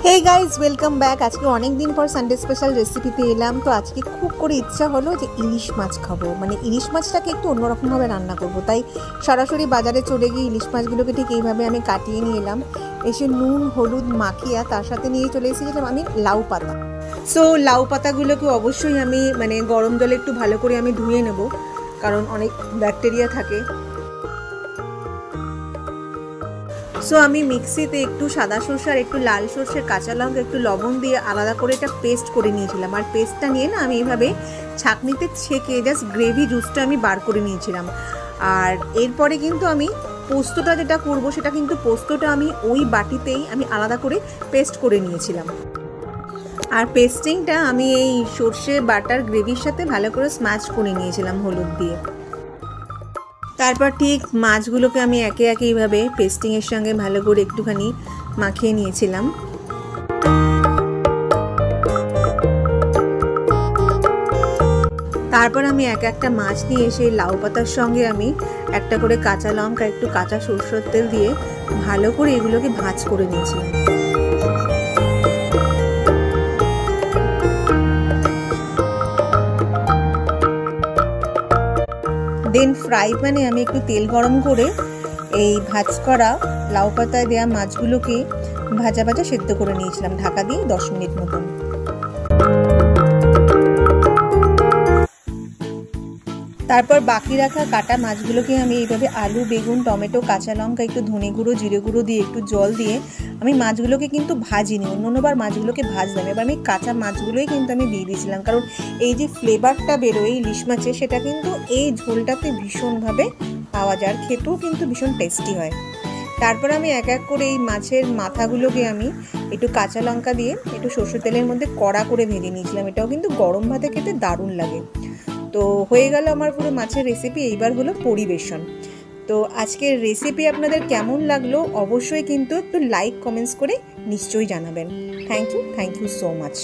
Hey guys welcome back. आज के अनेक दिन पर सानडे स्पेशल रेसिपिते एलाम। तो आज के खूब करे इच्छा हलो जे इलिश माछ खाबो, माने इलिश माछटाके एकटु अन्यरकम भावे रान्ना करबो। ताई सरासरि बाजारे चले गिये इलिश माछगुलोके ठीक एइभाবে आमि काटिये निये एलाम। एसे नुन हलुद माखिया तार साथे निये चले एसेছিলাম आमि लाउ पाता। सो लाउ पातागुलोके अवश्यई आमि माने गरम जले एकटु भालो करे आमि धुये नेब, कारण अनेक बैक्टेरिया थाके। सो आमी मिक्सिते एकटू सादा सर्षे और एकटू लाल सर्षे काँचा लंका एकटू लवण दिए आलादा करे एटा पेस्ट करे निয়েছিলাম। और पेस्टटा निয়ে ना आमी एइभाবে छाकनिते छेके जास्ट ग्रेभि जूसटा आमी बार करे निয়েছিলাম। আর এরপরে কিন্তু আমি পোস্তটা যেটা করব সেটা কিন্তু পোস্তটা আমি ওই বাটিতেই আমি আলাদা করে পেস্ট করে নিয়েছিলাম। আর পেস্টিংটা আমি এই সরষে বাটার গ্রেভির সাথে ভালো করে স্ম্যাশ করে নিয়েছিলাম হলুদ দিয়ে। তারপর ঠিক মাছগুলোকে আমি একে একে এইভাবে পেস্টিংয়ের সঙ্গে ভালো করে একটুখানি মাখিয়ে নিয়েছিলাম। তারপর আমি এক একটা মাছ নিয়ে এসে লাউ পাতার সঙ্গে আমি একটা করে কাঁচা লঙ্কা একটু কাঁচা সরষের তেল দিয়ে ভালো করে এগুলোকে ভাজ করে নিয়েছিলাম। देन फ्राई पैने आमी एकटू तेल गरम करे এই ভাজ করা লাউ পাতায় দেয়া মাছগুলোকে ভাজা ভাজা সেদ্ধ করে নিয়েছিলাম ঢাকা দিয়ে 10 মিনিট মতন। তারপর বাকি রাখা কাটা মাছগুলোকে আমি এইভাবে আলু বেগুন টমেটো কাঁচা লঙ্কা একটু ধনে গুঁড়ো জিরে গুঁড়ো দিয়ে একটু জল দিয়ে আমি মাছগুলোকে কিন্তু ভাজিনি, অন্যবার মাছগুলোকে ভাজলাম। এবার আমি কাঁচা মাছগুলোই কিন্তু আমি দিয়ে দিয়েছিলাম, কারণ এই যে ফ্লেভারটা বেরোয় ইলিশ মাছের সেটা কিন্তু এই ঝোলটাতে ভীষণভাবে পাওয়া যায়, খেতেও কিন্তু ভীষণ টেস্টি হয়। তারপর আমি এক এক করে এই মাছের মাথাগুলোকে আমি একটু কাঁচা লঙ্কা দিয়ে একটু সরষের তেলের মধ্যে কড়া করে ভেজে নিয়েছিলাম। এটাও কিন্তু গরম ভাতে খেতে দারুণ লাগে। তো হয়ে গেল আমার পুরো মাছের রেসিপি। এইবার হলো পরিবেশন। তো আজকের রেসিপি আপনাদের কেমন লাগলো অবশ্যই কিন্তু একটু লাইক কমেন্টস করে নিশ্চয়ই জানাবেন। Thank you so much.